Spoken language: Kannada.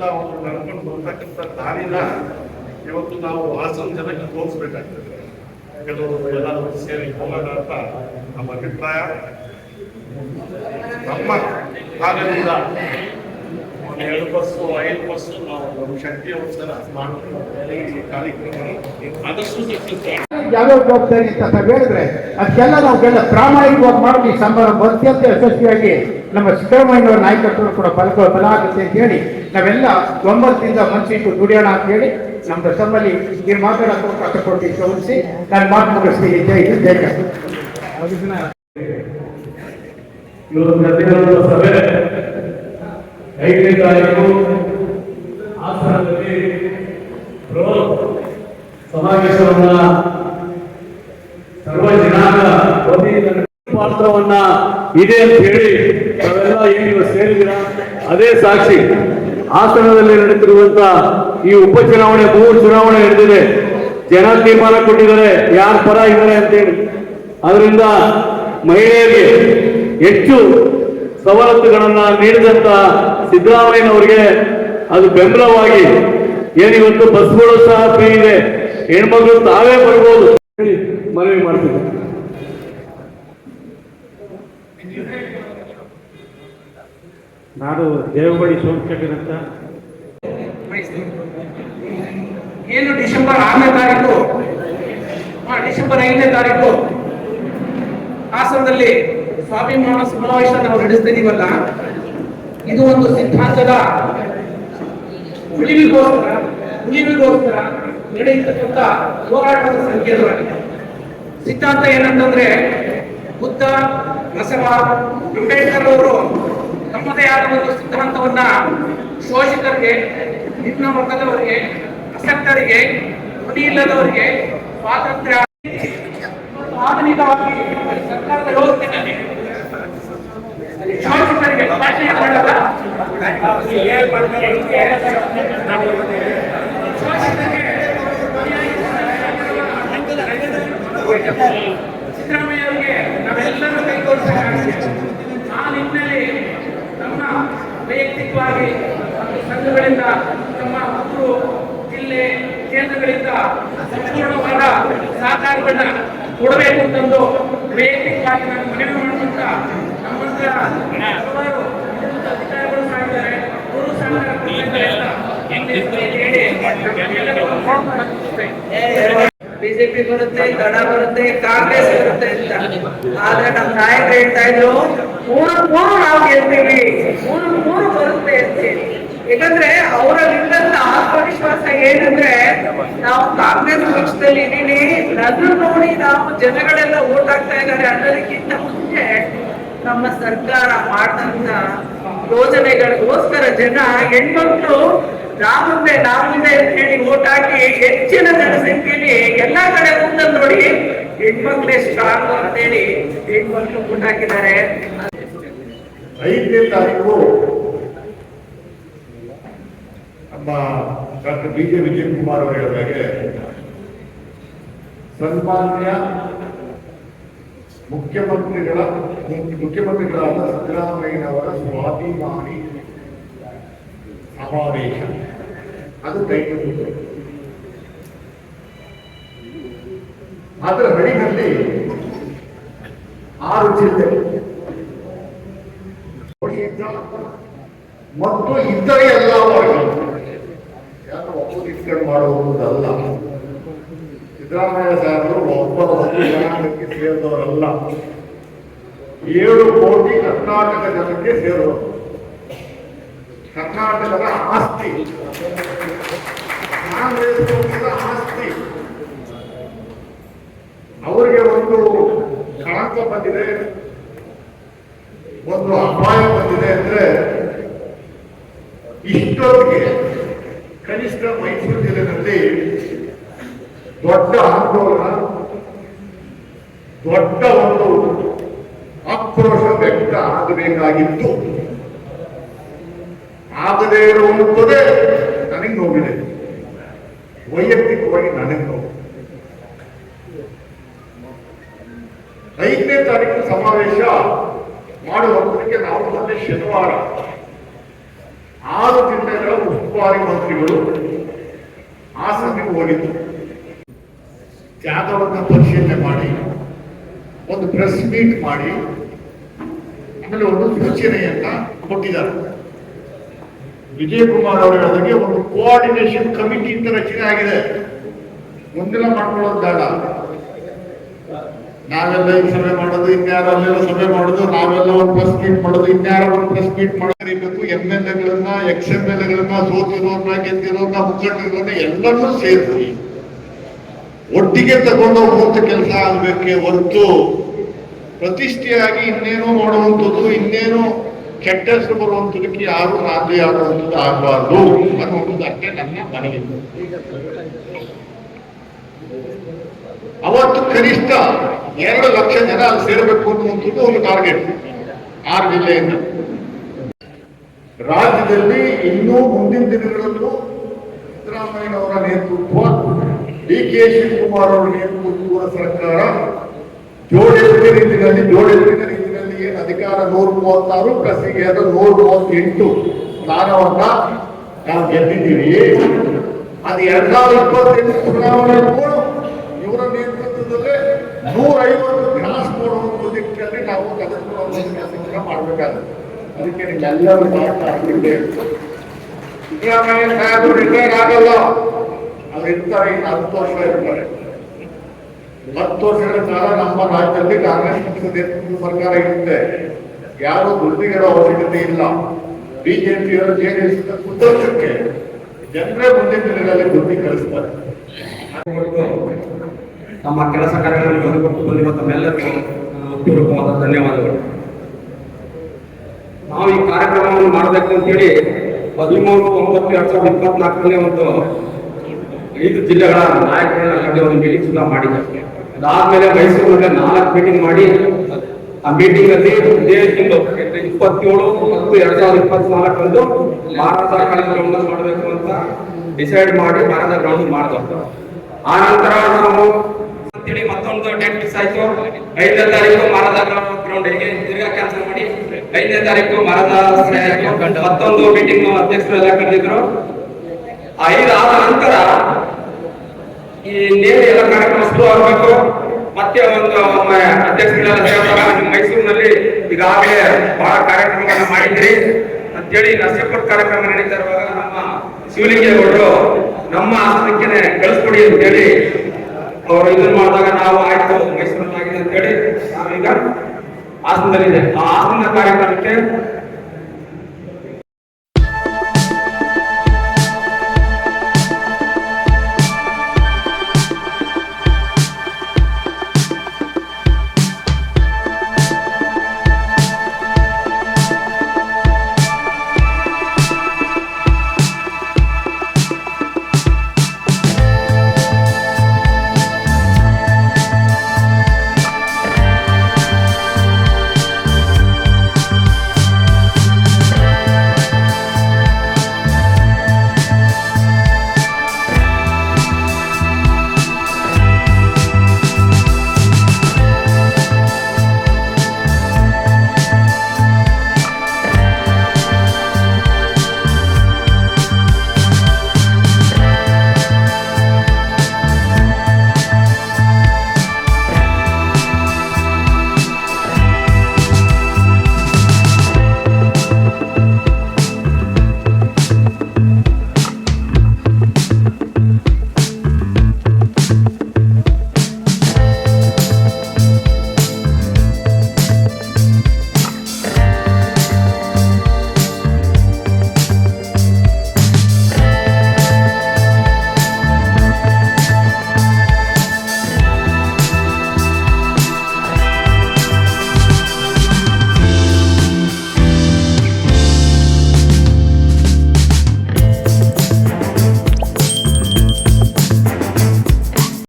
ಅಂತ ಅವರು ನಡ್ಕೊಂಡು ಬರ್ತಕ್ಕಂಥ ದಾರಿನ ಇವತ್ತು ನಾವು ಹಾಸನ ಜನಕ್ಕೆ ತೋರಿಸ್ಬೇಕಾಗ್ತದೆ. ಕೆಲವರು ಎಲ್ಲರೂ ಸೇರಿ ಹೋಗೋಣ ಅಂತ ನಮ್ಮ ಅಭಿಪ್ರಾಯ. ನಮ್ಮ ಭಾಗದಿಂದ 2 ಬಸ್ಸು 5 ಬಸ್ಸು ನಾವು ನಮ್ಮ ಶಕ್ತಿಗೋಸ್ಕರ ಕಾರ್ಯಕ್ರಮ ಆದಷ್ಟು ಯಾವ್ಯಾವ ಜವಾಬ್ದಾರಿ ಅಂತ ಹೇಳಿದ್ರೆ ಅದಕ್ಕೆಲ್ಲ ನಾವೆಲ್ಲ ಪ್ರಾಮಾಣಿಕವಾಗಿ ಮಾಡಿ ಈ ಸಮಾರಂಭ ಅತ್ಯಂತ ಯಶಸ್ವಿಯಾಗಿ ನಮ್ಮ ಸಿದ್ದರಾಮಯ್ಯನವರ ನಾಯಕತ್ವ ಕೂಡ ಬಲ ಆಗುತ್ತೆ ಅಂತ ಹೇಳಿ ನಾವೆಲ್ಲ 9ರಿಂದ ಮನಸ್ಸಿಟ್ಟು ದುಡಿಯೋಣ ಅಂತ ಹೇಳಿ ನಮ್ಮ ಸಭೆಯಲ್ಲಿ ಈ ಮಾತಾಡೋಕೆ ಅವಕಾಶ ಕೊಟ್ಟು ಗಮನಿಸಿ ನಾನು ಮಾತು ಮುಗಿಸ್ತೀನಿ. ಜೈ ಸಭೆ 5ನೇ ತಾರೀಕು ಹಾಸನದಲ್ಲಿ ಸಮಾವೇಶವನ್ನ ಸರ್ವ ಜನಾಂಗ ಪಾತ್ರವನ್ನ ಇದೆ ಅಂತ ಹೇಳಿ ನಾವೆಲ್ಲ ಏನು ಸೇರಿದಿರ ಅದೇ ಸಾಕ್ಷಿ. ಹಾಸನದಲ್ಲಿ ನಡೆದಿರುವಂತ ಈ ಉಪಚುನಾವಣೆ 3 ಚುನಾವಣೆ ನಡೆದಿದೆ. ಜನ ತೀರ್ಮಾನ ಕೊಟ್ಟಿದ್ದಾರೆ ಯಾರ ಪರ ಇದ್ದಾರೆ ಅಂತೇಳಿ. ಅದರಿಂದ ಮಹಿಳೆಯರಿಗೆ ಹೆಚ್ಚು ಸವಲತ್ತುಗಳನ್ನ ನೀಡಿದಂತ ಸಿದ್ದರಾಮಯ್ಯನವರಿಗೆ ಅದು ಬೆಂಬಲವಾಗಿ ಏನಿವತ್ತು ಬಸ್ಗಳು ಸಹ ಫ್ರೀ ಇದೆ, ಹೆಣ್ಮಕ್ಳು ತಾವೇ ಬರ್ಬೋದು ಮನವಿ ಮಾಡ್ತಿದ್ದೆ. ನಾನು ದೇವಗಡಿ ಸೋಮಶೇಖರ್ ಅಂತ ಏನು ಡಿಸೆಂಬರ್ 6ನೇ ತಾರೀಕು ಡಿಸೆಂಬರ್ 5ನೇ ತಾರೀಕು ಹಾಸನದಲ್ಲಿ ಸ್ವಾಭಿಮಾನ ಸಮಾವೇಶ ನಾವು ನಡೆಸ್ತಿದೀವಲ್ಲ, ಇದು ಒಂದು ಸಿದ್ಧಾಂತದ ಉಳಿವಿಗೋಸ್ಕರ ನಡೆಯತಕ್ಕಂಥ ಹೋರಾಟದ ಸಂಕೇತವಾಗಿದೆ. ಸಿದ್ಧಾಂತ ಏನಂತಂದ್ರೆ ಬುದ್ಧ, ಬಸವ, ಅಂಬೇಡ್ಕರ್ ಅವರು ತಮ್ಮದೇ ಆದ ಒಂದು ಸಿದ್ಧಾಂತವನ್ನ ಶೋಷಿತರಿಗೆ, ನಿಮ್ನ ವರ್ಗದವರಿಗೆ, ಅಸಕ್ತರಿಗೆ, ಧ್ವನಿ ಇಲ್ಲದವರಿಗೆ ಸ್ವಾತಂತ್ರ್ಯ ಆಧುನಿಕವಾಗಿ ಸರ್ಕಾರದ ವ್ಯವಸ್ಥೆಯಲ್ಲಿ ಶೋಷಿತರಿಗೆ ಸಿದ್ದರಾಮಯ್ಯ ಅವರಿಗೆ ನಾವೆಲ್ಲರೂ ಕೈಗೊಳ್ಳಬೇಕಾಗಿದೆ. ಆ ನಿಟ್ಟಿನಲ್ಲಿ ನಮ್ಮ ವೈಯಕ್ತಿಕವಾಗಿ ಸಂಘಗಳಿಂದ, ನಮ್ಮ ಊರು, ಜಿಲ್ಲೆ, ಕೇಂದ್ರಗಳಿಂದ ಸಂಪೂರ್ಣವಾದ ಸಹಕಾರಗಳನ್ನ ಕೊಡಬೇಕು ಅಂತಂದು ವೈಯಕ್ತಿಕವಾಗಿ ನಾನು ಮನವಿ ಮಾಡುವಂತ ನಮ್ಮಂತ ಹಲವಾರು ಅಧಿಕಾರಿಗಳು ಮಾಡಿದ್ದಾರೆ. ಅವರು ಬಿಜೆಪಿ ಬರುತ್ತೆ, ದಡ ಬರುತ್ತೆ, ಕಾಂಗ್ರೆಸ್ ಬರುತ್ತೆ ಅಂತ. ಆದ್ರೆ ನಮ್ಮ ನಾಯಕರು ಹೇಳ್ತಾ ಇದ್ರು 3 ನಾವು ಗೆಲ್ತೀವಿ, 3 ಬರುತ್ತೆ ಅಂತೇಳಿ. ಯಾಕಂದ್ರೆ ಅವರಲ್ಲಿದ್ದಂತ ಆತ್ಮವಿಶ್ವಾಸ ಏನಂದ್ರೆ ನಾವು ಕಾಂಗ್ರೆಸ್ ಪಕ್ಷದಲ್ಲಿ ಇದೀನಿ, ನನ್ನ ನೋಡಿ ನಾವು ಜನಗಳೆಲ್ಲ ಓಟ್ ಹಾಕ್ತಾ ಇದ್ದಾರೆ ಅನ್ನೋದಕ್ಕಿಂತ ಮುಂಚೆ ನಮ್ಮ ಸರ್ಕಾರ ಮಾಡಿದಂತ ಯೋಜನೆಗಳಿಗೋಸ್ಕರ ಜನ ಹೆಣ್ಮಕ್ಳು ನಾವುಂದೆ ಅಂತ ಹೇಳಿ ಓಟ್ ಹಾಕಿ ಹೆಚ್ಚಿನ ಜನಸಂಖ್ಯೆಯಲ್ಲಿ ಎಲ್ಲಾ ಕಡೆ ಮುಂದೆ ನೋಡಿ ಹೆಣ್ಮಕ್ಳೇ ಸ್ಟ್ರಾಂಗ್ ಅಂತೇಳಿ ಹೆಣ್ಮಕ್ಳು ಓಟ್ ಹಾಕಿದ್ದಾರೆ. 5ನೇ ತಾರೀಕು ನಮ್ಮ ಡಾಕ್ಟರ್ ಬಿ.ಜೆ. ವಿಜಯ್ ಕುಮಾರ್ ಅವರು ಹೇಳಿದಾಗೆ ಸನ್ಮಾನ್ಯ ಮುಖ್ಯಮಂತ್ರಿಗಳಾದ ಸಿದ್ದರಾಮಯ್ಯನವರ ಸ್ವಾಭಿಮಾನಿ ಸಮಾವೇಶ ಅದು ಕೈಗೊಂಡಿದೆ. ಅದರ ಬಳಿನಲ್ಲಿ 6 ಜಿಲ್ಲೆ ಮತ್ತು ಇತರೆ ಎಲ್ಲ ವರ್ಗಗಳು ಯಾರು ಒಪ್ಪಂದಿಟ್ಕೊಂಡು ಮಾಡುವುದಲ್ಲ. ಸಿದ್ದರಾಮಯ್ಯ ಸಾಹೇಬರು ಒಬ್ಬರ ಜನಾಂಗಕ್ಕೆ ಸೇರಿದವರಲ್ಲ, 7 ಕೋಟಿ ಕರ್ನಾಟಕ ಜನಕ್ಕೆ ಸೇರಿದವರು. ಕರ್ನಾಟಕದ ಆಸ್ತಿ, ಕಾಂಗ್ರೆಸ್ ಪಕ್ಷದ ಆಸ್ತಿ. ಅವರಿಗೆ ಒಂದು ಕಳಂಕ ಬಂದಿದೆ, ಒಂದು ಅಪಾಯ ಬಂದಿದೆ ಅಂದ್ರೆ ಇಷ್ಟೊತ್ತಿಗೆ ಕನಿಷ್ಠ ಮೈಸೂರು ಜಿಲ್ಲೆಯಲ್ಲಿ ದೊಡ್ಡ ಆಂದೋಲನ, ದೊಡ್ಡ ಒಂದು ಆಕ್ರೋಶ ವ್ಯಕ್ತ ಆಗಬೇಕಾಗಿತ್ತು. ಆಗದೇ ಇರುವಂಥದ್ದೇ ನನಗೆ ನೋವಿದೆ, ವೈಯಕ್ತಿಕವಾಗಿ ನನಗೆ ನೋವು. 5ನೇ ತಾರೀಕು ಸಮಾವೇಶ ಮಾಡುವುದಕ್ಕೆ ನಾವು ಮೊನ್ನೆ ಶನಿವಾರ 6 ಜಿಲ್ಲೆಗಳ ಉಸ್ತುವಾರಿ ಮಂತ್ರಿಗಳು ಹಾಸನಕ್ಕೆ ಹೋಗಿದ್ದು, ಜಾಗವನ್ನು ಪರಿಶೀಲನೆ ಮಾಡಿ ಒಂದು ಪ್ರೆಸ್ ಮೀಟ್ ಮಾಡಿ ಆಮೇಲೆ ಒಂದು ಸೂಚನೆಯನ್ನ ಕೊಟ್ಟಿದ್ದಾರೆ. ವಿಜಯಕುಮಾರ್ ಅವರು ಹೇಳಿದಾಗೆ ಒಂದು ಕೋಆರ್ಡಿನೇಷನ್ ಕಮಿಟಿ ಅಂತ ರಚನೆ ಆಗಿದೆ. ಮುಂದಿನ ಮಾಡ್ಕೊಳ್ಳೋದು ಬೇಡ, ನಾವೆಲ್ಲ ಈ ಸಭೆ ಮಾಡೋದು, ಇನ್ಯಾರಲ್ಲೆಲ್ಲ ಸಭೆ ಮಾಡೋದು, ನಾವೆಲ್ಲ ಒಂದು ಪ್ರೆಸ್ ಮೀಟ್ ಮಾಡೋದು, ಇನ್ಯಾರ ಒಂದು ಪ್ರೆಸ್ ಮೀಟ್ ಮಾಡೋದಿರ್ಬೇಕು. MLA ಗಳನ್ನ, XMLA ಗಳನ್ನ, ಸೋತಿರೋರ್ನ, ಗೆದ್ದಿರೋರ್ನ, ಮುಖಂಡರನ್ನ ಎಲ್ಲರನ್ನೂ ಸೇರಿಸಿ ಒಟ್ಟಿಗೆ ತಗೊಂಡೋಗುವಂತ ಕೆಲಸ ಆಗ್ಬೇಕೆ ಹೊರತು ಪ್ರತಿಷ್ಠೆಯಾಗಿ ಇನ್ನೇನೋ ಮಾಡುವಂಥದ್ದು, ಇನ್ನೇನೋ ಕೆಟ್ಟ ಹೆಸರು ಬರುವಂಥದಕ್ಕೆ ಯಾರು ನಾಂದಿ ಆಡುವಂಥದ್ದು ಆಗಬಾರ್ದು ಅನ್ನುವುದಕ್ಕೆ ನನ್ನ ಮನವಿ. ಅವತ್ತು ಕನಿಷ್ಠ 2 ಲಕ್ಷ ಜನ ಅಲ್ಲಿ ಸೇರಬೇಕು ಅನ್ನುವಂಥದ್ದು ಒಂದು ಟಾರ್ಗೆಟ್ 6 ಜಿಲ್ಲೆಯಿಂದ. ರಾಜ್ಯದಲ್ಲಿ ಇನ್ನೂ ಮುಂದಿನ ದಿನಗಳಲ್ಲೂ ಸಿದ್ದರಾಮಯ್ಯನವರ ನೇತೃತ್ವ, DK ಶಿವಕುಮಾರ್ ಅವರ ನೇತೃತ್ವದ ಸರ್ಕಾರ ಜೋಡೆತ್ತಿನ ರೀತಿಯಲ್ಲಿ ಏನು ಅಧಿಕಾರ 136 ಪ್ಲಸ್ ಈಗ 138 ಸ್ಥಾನವನ್ನ ನಾವು ಗೆದ್ದಿದ್ದೀವಿ. ಅದು 2028 ಚುನಾವಣೆಗೂ ಇವರ ನೇತೃತ್ವದಲ್ಲೇ 150 ಗ್ರಾಸ್ ಮಾಡುವ ದಿಕ್ಕಲ್ಲಿ ನಾವು ತೆಗೆದುಕೊಳ್ಳುವ ಕೆಲಸ ಮಾಡಬೇಕಾಗುತ್ತೆ. ಅದಕ್ಕೆ ನಿಮ್ಮೆಲ್ಲರೂ ಮಾತಾಡ್ತಿದ್ದೆ. ಸಿದ್ದರಾಮಯ್ಯ ಸಾಹೇಬರು ರಿಟೈರ್ ಆಗಲ್ಲ, ಅವ್ರು ಇರ್ತಾರೆ, ಇನ್ನು 10 ವರ್ಷ ಇರ್ತಾರೆ. 10 ವರ್ಷಗಳ ಕಾಲ ನಮ್ಮ ರಾಜ್ಯದಲ್ಲಿ ಕಾಂಗ್ರೆಸ್ ಪಕ್ಷದ ನೇತೃತ್ವದ ಸರ್ಕಾರ ಇರುತ್ತೆ. ಯಾರು ದುಡ್ಡಿಗಿರೋ ಅವಶ್ಯಕತೆ ಇಲ್ಲ. ಬಿಜೆಪಿಯವರು JDS ಕುತಂತ್ರಕ್ಕೆ ಜನರೇ ಮುಂದಿನ ದಿನಗಳಲ್ಲಿ ದುಡ್ಡಿ ಕಳಿಸ್ತಾರೆ. ನಮ್ಮ ಕೆಲಸ ಕಾರ್ಯಗಳನ್ನು ಬದುಕೊಟ್ಟು ಬಂದಿರುವ ತಮ್ಮೆಲ್ಲರಿಗೂ ಹೃತ್ಪೂರ್ವಕವಾದ ಧನ್ಯವಾದಗಳು. ನಾವು ಈ ಕಾರ್ಯಕ್ರಮವನ್ನು ಮಾಡಬೇಕು ಅಂತೇಳಿ 13/9/2024 ಒಂದು 5 ಜಿಲ್ಲೆಗಳ ನಾಯಕರಲ್ಲಿ ಒಂದು ಮೀಟಿಂಗ್ ಸುಧಾ ಮಾಡಿದ್ದಾರೆ. ಅದಾದ್ಮೇಲೆ ಮೈಸೂರಿನಲ್ಲಿ 4 ಮೀಟಿಂಗ್ ಮಾಡಿ, ಆ ಮೀಟಿಂಗ್ ಅಲ್ಲಿ ಇದೇ ತಿಂಗಳು 27/10/2024 ಭಾರತ ಗ್ರೌಂಡ್ ಮಾಡಬೇಕು ಅಂತ ಡಿಸೈಡ್ ಮಾಡಿ ಭಾರತ ಗ್ರೌಂಡ್ ಮಾಡಿದ್ರು. ಆ ನಂತರ ನಾವು ಅಂತೇಳಿ ಮತ್ತೊಂದು ಡೇಟ್ ಫಿಕ್ಸ್ ಆಯ್ತು. 5ನೇ ತಾರೀಕು ಮಾರದ ಗ್ರೌಂಡ್ ತಿರ್ಗಾ ಕ್ಯಾನ್ಸಲ್ ಮಾಡಿ 5ನೇ ತಾರೀಕು ಮಾರದ ಮತ್ತೊಂದು ಮೀಟಿಂಗ್ ಅಧ್ಯಕ್ಷರೆಲ್ಲ ಕರೆದಿದ್ರು. 5 ಆದ ನಂತರ ಈ ನೇರ ಎಲ್ಲ ಕಾರ್ಯಕ್ರಮ ಶುರು ಆಗಬೇಕು. ಮತ್ತೆ ಒಂದು ಅಧ್ಯಕ್ಷರೆಲ್ಲ ಸೇರ್ತಾರೆ. ಮೈಸೂರಿನಲ್ಲಿ ಈಗಾಗಲೇ ಬಹಳ ಕಾರ್ಯಕ್ರಮಗಳನ್ನ ಮಾಡಿದ್ರಿ ಅಂತೇಳಿ ನರಸೀಪುರ ಕಾರ್ಯಕ್ರಮ ನಡೀತಾ ಇರುವಾಗ ನಮ್ಮ ಶಿವಲಿಂಗೇಗೌಡರು ನಮ್ಮ ಹಾಸನಕ್ಕೆ ಕಳಿಸ್ಕೊಡಿ ಅಂತೇಳಿ ಅವರು ಇದನ್ನ ಮಾಡಿದಾಗ ನಾವು ಆಯ್ತು ಮೈಸೂರಿನಲ್ಲಿ ಆಗಿದೆ ಅಂತೇಳಿ ನಾವೀಗ ಹಾಸನದಲ್ಲಿದೆ. ಆ ಹಾಸನ ಕಾರ್ಯಕ್ರಮಕ್ಕೆ